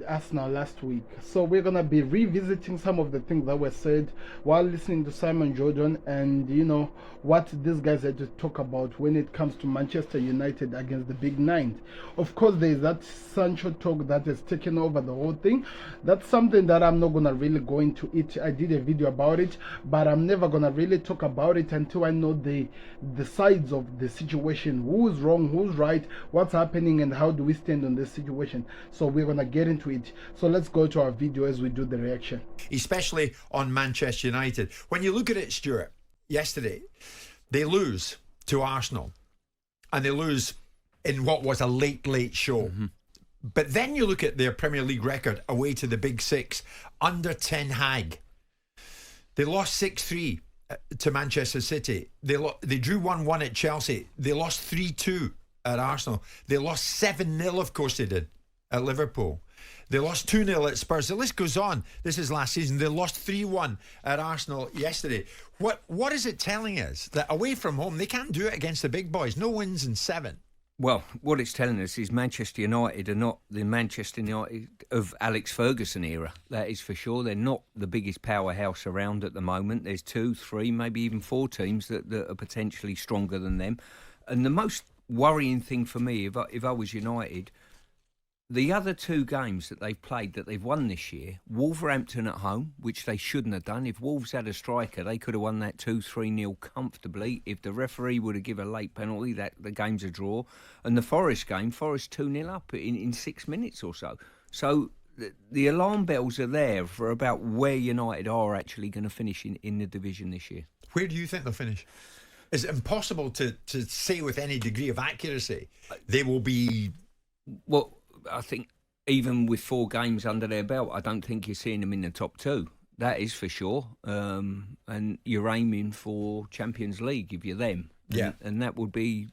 Arsenal last week. So we're gonna be revisiting some of the things that were said while listening to Simon Jordan, and what these guys had to talk about when it comes to Manchester United against the Big Nine. Of course, there's that Sancho talk that has taken over the whole thing. That's something that I'm not gonna really go into it. I did a video about it, but I'm never gonna really talk about it until I know the sides of the situation. Who's wrong, who's right, what's happening, and how do we stand on this situation. So we're gonna get into it. So let's go to our video as we do the reaction. Especially on Manchester United. When you look at it, Stuart, yesterday, they lose to Arsenal. And they lose in what was a late show. But then you look at their Premier League record away to the Big Six under Ten Hag. They lost 6-3 to Manchester City. They drew 1-1 at Chelsea. They lost 3-2 at Arsenal. They lost 7-0, of course they did, at Liverpool. They lost 2-0 at Spurs. The list goes on. This is last season. They lost 3-1 at Arsenal yesterday. What is it telling us? That away from home, they can't do it against the big boys. No wins in 7. Well, what it's telling us is Manchester United are not the Manchester United of Alex Ferguson era. That is for sure. They're not the biggest powerhouse around at the moment. There's 2, 3, maybe even 4 teams that are potentially stronger than them. And the most worrying thing for me, if I was United, the other 2 games that they've played that they've won this year, Wolverhampton at home, which they shouldn't have done. If Wolves had a striker, they could have won that 2-3-0 comfortably. If the referee would have given a late penalty, the game's a draw. And the Forest game, Forest 2-0 up in 6 minutes or so. So the alarm bells are there for about where United are actually going to finish in the division this year. Where do you think they'll finish? Is it impossible to say with any degree of accuracy they will be... Well, I think even with 4 games under their belt, I don't think you're seeing them in the top 2. That is for sure. And you're aiming for Champions League if you're them. Yeah. And that would be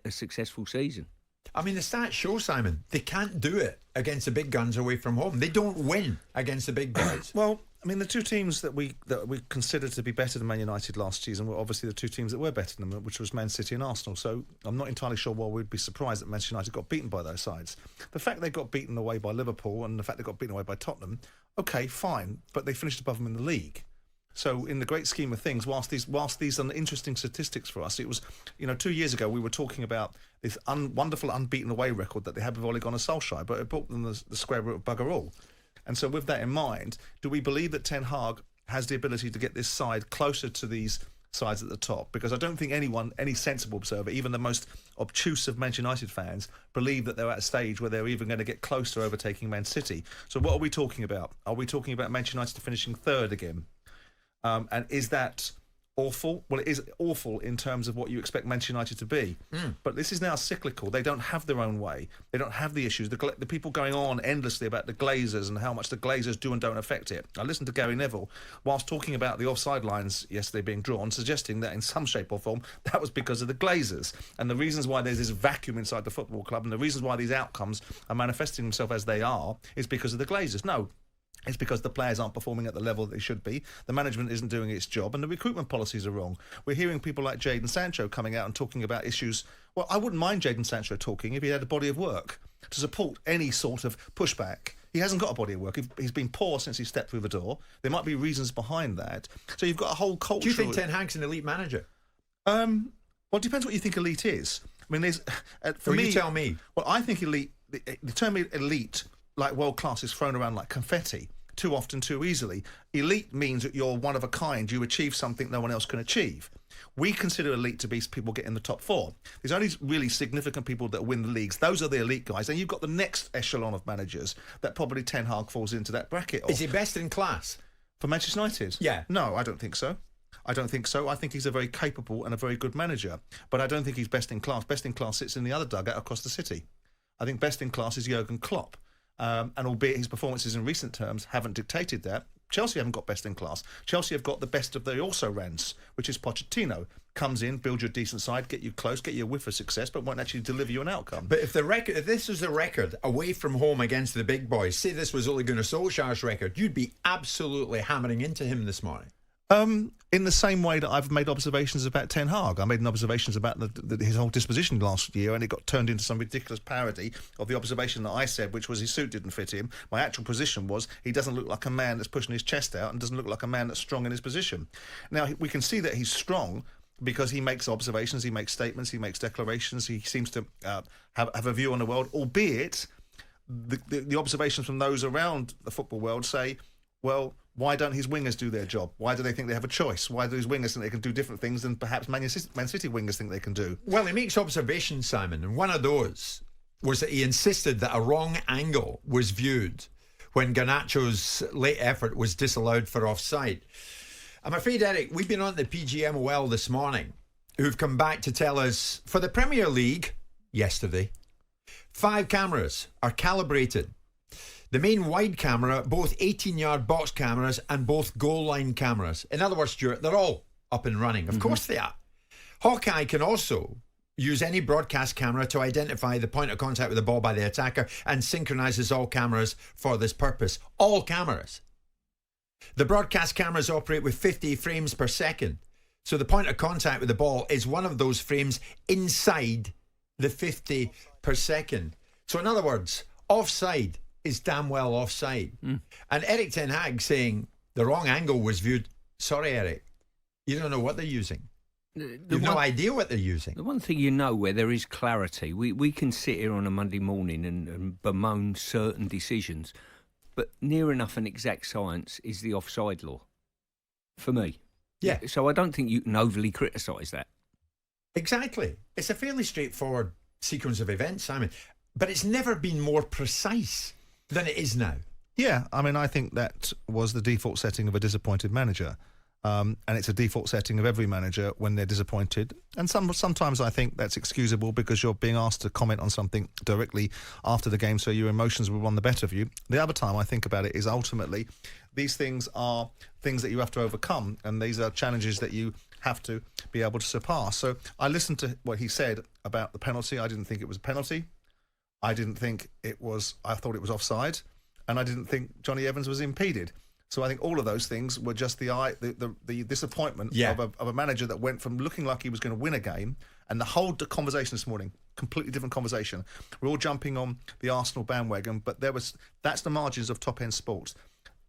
a successful season. I mean, the stats show, Simon, they can't do it against the big guns away from home. They don't win against the big guys. Well, I mean, the 2 teams that we considered to be better than Man United last season were obviously the 2 teams that were better than them, which was Man City and Arsenal. So I'm not entirely sure why we'd be surprised that Manchester United got beaten by those sides. The fact they got beaten away by Liverpool and the fact they got beaten away by Tottenham, okay, fine, but they finished above them in the league. So in the great scheme of things, whilst these are interesting statistics for us, it was, 2 years ago we were talking about this wonderful unbeaten away record that they had with Ole Gunnar Solskjaer, but it brought them the square root of bugger all. And so with that in mind, do we believe that Ten Hag has the ability to get this side closer to these sides at the top? Because I don't think any sensible observer, even the most obtuse of Manchester United fans, believe that they're at a stage where they're even going to get close to overtaking Man City. So what are we talking about? Are we talking about Manchester United finishing 3rd again? And is that awful? Well, it is awful in terms of what you expect Manchester United to be. But this is now cyclical. They don't have their own way. They don't have the issues. The people going on endlessly about the Glazers and how much the Glazers do and don't affect it. I listened to Gary Neville whilst talking about the offside lines yesterday being drawn, suggesting that in some shape or form that was because of the Glazers. And the reasons why there's this vacuum inside the football club and the reasons why these outcomes are manifesting themselves as they are is because of the Glazers. No. It's because the players aren't performing at the level that they should be, the management isn't doing its job, and the recruitment policies are wrong. We're hearing people like Jadon Sancho coming out and talking about issues. Well, I wouldn't mind Jadon Sancho talking if he had a body of work to support any sort of pushback. He hasn't got a body of work. He's been poor since he stepped through the door. There might be reasons behind that. So you've got a whole culture... Do you think Ten Hag's an elite manager? Well, it depends what you think elite is. I mean, there's... for me, you tell me. Well, I think elite... The term elite, like world class, is thrown around like confetti too often, too easily. Elite means that you're one of a kind. You achieve something no one else can achieve. We consider elite to be people get in the top 4. There's only really significant people that win the leagues. Those are the elite guys. Then you've got the next echelon of managers that probably Ten Hag falls into that bracket of. Is he best in class? For Manchester United? Yeah. No, I don't think so. I think he's a very capable and a very good manager. But I don't think he's best in class. Best in class sits in the other dugout across the city. I think best in class is Jurgen Klopp. And albeit his performances in recent terms haven't dictated that, Chelsea haven't got best in class. Chelsea have got the best of the also-rans, which is Pochettino. Comes in, build you a decent side, get you close, get you a whiff of success, but won't actually deliver you an outcome. But if this was the record away from home against the big boys, say this was Ole Gunnar Solskjaer's record, you'd be absolutely hammering into him this morning. In the same way that I've made observations about Ten Hag. I made observations about his whole disposition last year, and it got turned into some ridiculous parody of the observation that I said, which was his suit didn't fit him. My actual position was he doesn't look like a man that's pushing his chest out and doesn't look like a man that's strong in his position. Now, we can see that he's strong because he makes observations, he makes statements, he makes declarations, he seems to have a view on the world, albeit the observations from those around the football world say, well, why don't his wingers do their job? Why do they think they have a choice? Why do his wingers think they can do different things than perhaps Man City wingers think they can do? Well, he makes observations, Simon, and one of those was that he insisted that a wrong angle was viewed when Garnacho's late effort was disallowed for offside. I'm afraid, Eric, we've been on the PGMOL this morning, who've come back to tell us, for the Premier League, yesterday, 5 cameras are calibrated. The main wide camera, both 18-yard box cameras and both goal line cameras. In other words, Stuart, they're all up and running. Of course they are. Hawkeye can also use any broadcast camera to identify the point of contact with the ball by the attacker and synchronises all cameras for this purpose. All cameras. The broadcast cameras operate with 50 frames per second. So the point of contact with the ball is one of those frames inside the 50 per second. So in other words, offside is damn well offside. And Erik Ten Hag saying the wrong angle was viewed. Sorry, Eric, you don't know what they're using. You've no idea what they're using. The one thing you know where there is clarity, we can sit here on a Monday morning and bemoan certain decisions, but near enough an exact science is the offside law, for me. Yeah. So I don't think you can overly criticise that. Exactly. It's a fairly straightforward sequence of events, Simon, but it's never been more precise than it is now. Yeah, I mean, I think that was the default setting of a disappointed manager. And it's a default setting of every manager when they're disappointed. And sometimes I think that's excusable because you're being asked to comment on something directly after the game, so your emotions will run the better of you. The other time I think about it is ultimately these things are things that you have to overcome, and these are challenges that you have to be able to surpass. So I listened to what he said about the penalty. I didn't think it was a penalty. I thought it was offside. And I didn't think Johnny Evans was impeded. So I think all of those things were just the disappointment of a manager that went from looking like he was going to win a game, and the whole conversation this morning, completely different conversation. We're all jumping on the Arsenal bandwagon, but that's the margins of top-end sports.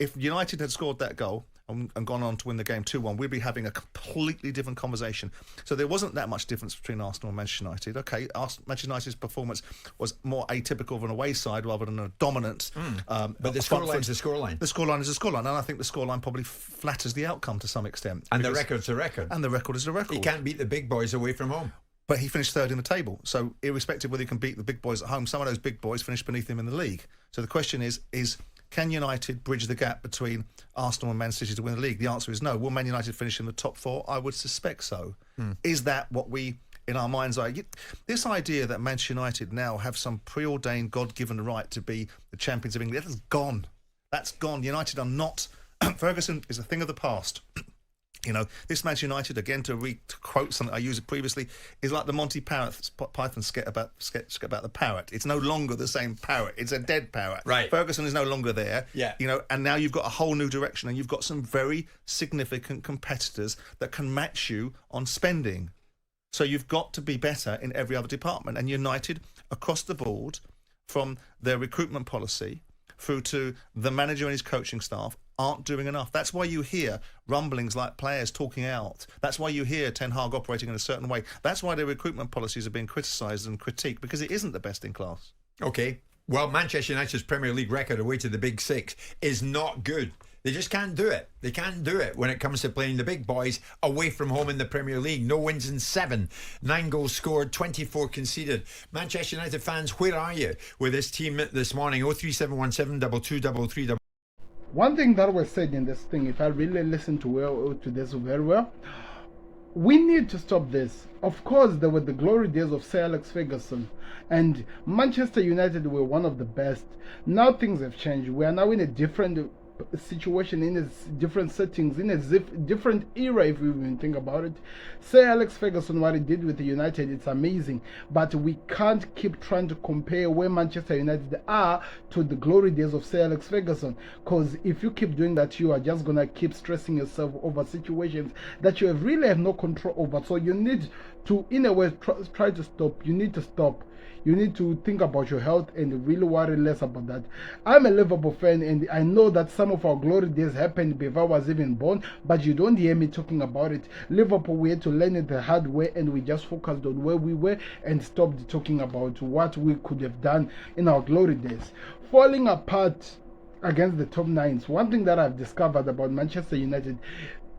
If United had scored that goal and gone on to win the game 2-1, we'd be having a completely different conversation. So there wasn't that much difference between Arsenal and Manchester United. Okay, Manchester United's performance was more atypical of an away side rather than a dominant. But the scoreline's the scoreline. The scoreline is a scoreline, and I think the scoreline probably flatters the outcome to some extent. And the record's a record. And the record is a record. He can't beat the big boys away from home. But he finished third in the table. So irrespective of whether he can beat the big boys at home, some of those big boys finished beneath him in the league. So the question is can United bridge the gap between Arsenal and Man City to win the league? The answer is no. Will Man United finish in the top 4? I would suspect so. Is that what we, in our mind's eye, this idea that Manchester United now have some preordained, God-given right to be the champions of England, that's gone. That's gone. United are not. Ferguson is a thing of the past. You know, this Manchester United, again, to quote something I used previously, is like the Monty Python sketch about the parrot. It's no longer the same parrot. It's a dead parrot. Right. Ferguson is no longer there. Yeah. You know, and now you've got a whole new direction, and you've got some very significant competitors that can match you on spending. So you've got to be better in every other department. And United, across the board, from their recruitment policy through to the manager and his coaching staff, aren't doing enough. That's why you hear rumblings like players talking out. That's why you hear Ten Hag operating in a certain way. That's why their recruitment policies are being criticised and critiqued, because it isn't the best in class. Okay. Well, Manchester United's Premier League record away to the Big Six is not good. They just can't do it. They can't do it when it comes to playing the big boys away from home in the Premier League. No wins in 7. 9 goals scored, 24 conceded. Manchester United fans, where are you with this team this morning? 03717 2233. One thing that was said in this thing, if I really listen to this very well, we need to stop this. Of course, there were the glory days of Sir Alex Ferguson, and Manchester United were one of the best. Now things have changed. We are now in a different situation, in a different settings, in a different era, if we even think about it. Sir Alex Ferguson, what he did with the United, it's amazing, but we can't keep trying to compare where Manchester United are to the glory days of Sir Alex Ferguson, because if you keep doing that, you are just gonna keep stressing yourself over situations that you really have no control over. So you need to, in a way, try to stop. You need to stop. You need to think about your health and really worry less about that. I'm a Liverpool fan, and I know that some of our glory days happened before I was even born, but you don't hear me talking about it. Liverpool, we had to learn it the hard way, and we just focused on where we were and stopped talking about what we could have done in our glory days. Falling apart against the top nines, one thing that I've discovered about Manchester United,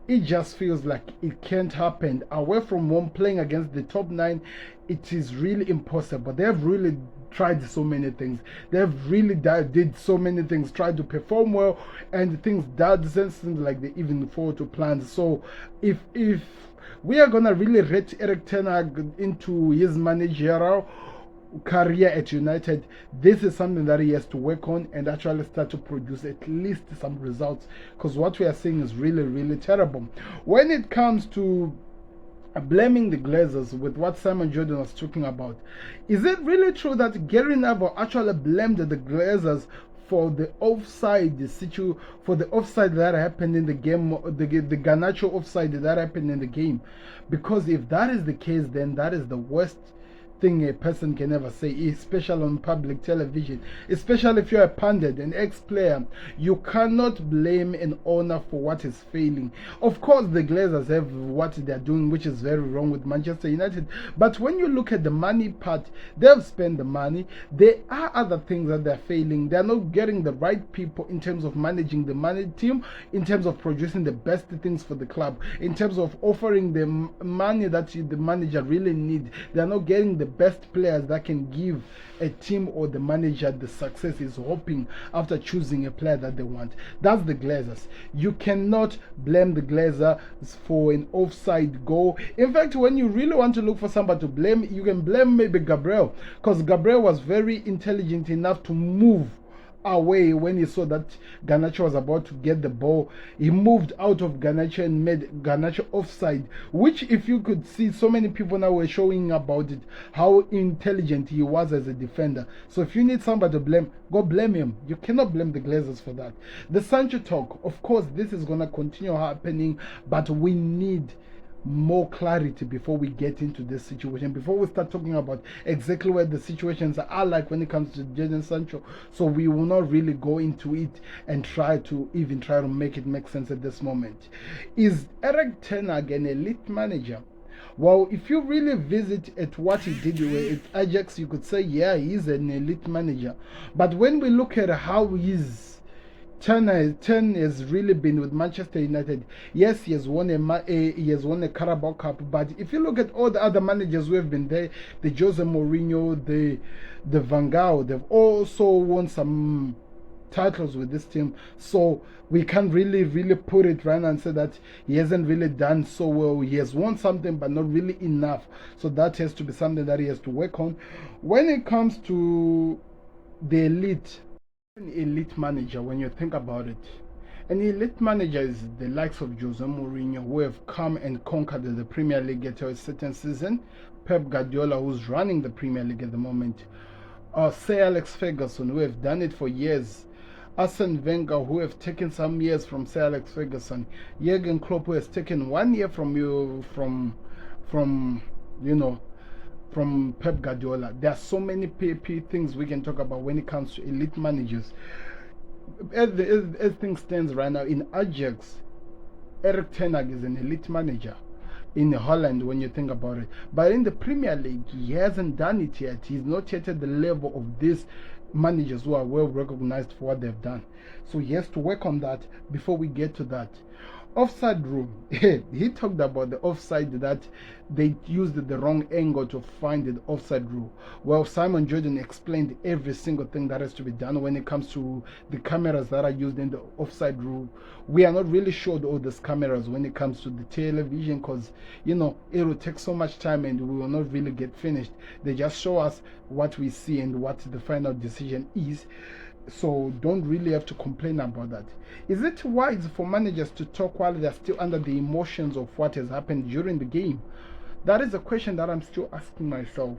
it just feels like it can't happen. Away from home, playing against the top nine, it is really impossible. They have really tried so many things. They have really did so many things, tried to perform well, and things that doesn't seem like they even fall to plans. So if we are gonna really rate Erik ten Hag into his managerial career at United, this is something that he has to work on and actually start to produce at least some results, because what we are seeing is really, really terrible. When it comes to blaming the Glazers, with what Simon Jordan was talking about, is it really true that Gary Neville actually blamed the Glazers for the offside that happened in the game, the Garnacho offside that happened in the game? Because if that is the case, then that is the worst thing a person can ever say, especially on public television, especially if you're a pundit, an ex-player. You cannot blame an owner for what is failing. Of course, the Glazers have what they're doing, which is very wrong with Manchester United, but when you look at the money part, they've spent the money. There are other things that they're failing. They're not getting the right people in terms of managing the money team, in terms of producing the best things for the club, in terms of offering the money that the manager really needs. They're not getting the best players that can give a team or the manager the success is hoping after choosing a player that they want. That's the Glazers. You cannot blame the Glazers for an offside goal. In fact, when you really want to look for somebody to blame, you can blame maybe Gabriel, because Gabriel was very intelligent enough to move away when he saw that Garnacho was about to get the ball. He moved out of Garnacho and made Garnacho offside, which, if you could see, so many people now were showing about it, how intelligent he was as a defender. So if you need somebody to blame, go blame him. You cannot blame the Glazers for that. The Sancho talk, of course, this is going to continue happening, but we need more clarity before we get into this situation, before we start talking about exactly where the situations are like when it comes to Jadon Sancho. So we will not really go into it and try to make it make sense at this moment. Is Erik ten Hag an elite manager? Well, if you really visit at what he did with Ajax, you could say, yeah, he's an elite manager. But when we look at how his Ten has really been with Manchester United. Yes, he has won a Carabao Cup, but if you look at all the other managers who have been there, the Jose Mourinho, the Van Gaal, they've also won some titles with this team. So we can't really put it right and say that he hasn't really done so well. He has won something, but not really enough. So that has to be something that he has to work on. When it comes to the elite manager, when you think about it, an elite manager is the likes of Jose Mourinho, who have come and conquered the Premier League at a certain season, Pep Guardiola, who's running the Premier League at the moment, Sir Alex Ferguson, who have done it for years, Arsene Wenger, who have taken some years from Sir Alex Ferguson, Jurgen Klopp, who has taken 1 year from Pep Guardiola. There are so many things we can talk about when it comes to elite managers. As things stands right now, in Ajax, Erik ten Hag is an elite manager. In Holland, when you think about it, but in the Premier League, he hasn't done it yet. He's not yet at the level of these managers who are well recognized for what they've done. So he has to work on that before we get to that. Offside rule. He talked about the offside, that they used the wrong angle to find the offside rule. Well, Simon Jordan explained every single thing that has to be done when it comes to the cameras that are used in the offside rule. We are not really sure all these cameras when it comes to the television, because it will take so much time and we will not really get finished. They just show us what we see and what the final decision is. So don't really have to complain about that. Is it wise for managers to talk while they're still under the emotions of what has happened during the game? That is a question that I'm still asking myself.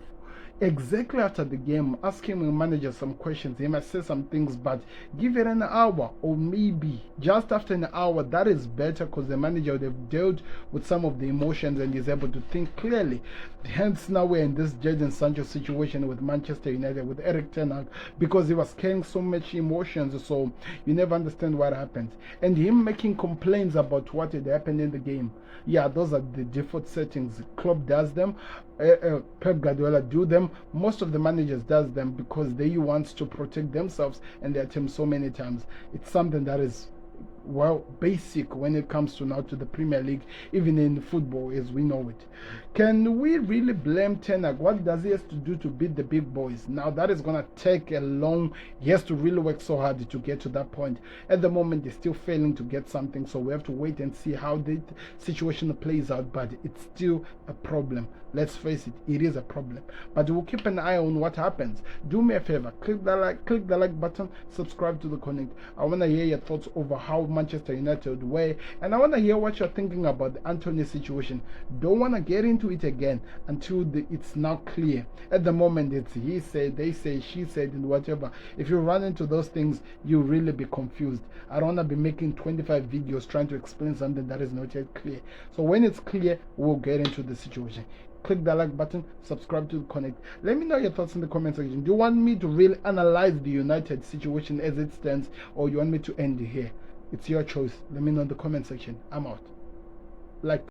Exactly after the game, asking the manager some questions. He might say some things, but give it an hour or maybe just after an hour. That is better because the manager would have dealt with some of the emotions and is able to think clearly. Hence, now we're in this Jadon Sancho situation with Manchester United, with Erik ten Hag, because he was carrying so much emotions. So you never understand what happens. And him making complaints about what had happened in the game. Yeah, those are the default settings. Klopp does them. Pep Guardiola do them. Most of the managers does them because they want to protect themselves and their team so many times. It's something that is, well, basic when it comes to now to the Premier League, even in football as we know it. Can we really blame Ten Hag? What does he have to do to beat the big boys? Now that is gonna take a long. He has to really work so hard to get to that point. At the moment, they're still failing to get something, so we have to wait and see how the situation plays out. But it's still a problem. Let's face it, it is a problem. But we'll keep an eye on what happens. Do me a favor, click the like button, subscribe to the Connect. I wanna hear your thoughts over how Manchester United were, and I wanna hear what you're thinking about the Anthony situation. Don't wanna get into it again until it's now clear. At the moment, it's he said, they say, she said, and whatever. If you run into those things, you'll really be confused. I don't wanna be making 25 videos trying to explain something that is not yet clear. So when it's clear, we'll get into the situation. Click the like button, subscribe to Connect. Let me know your thoughts in the comment section. Do you want me to really analyze the United situation as it stands, or you want me to end here? It's your choice. Let me know in the comment section. I'm out. Like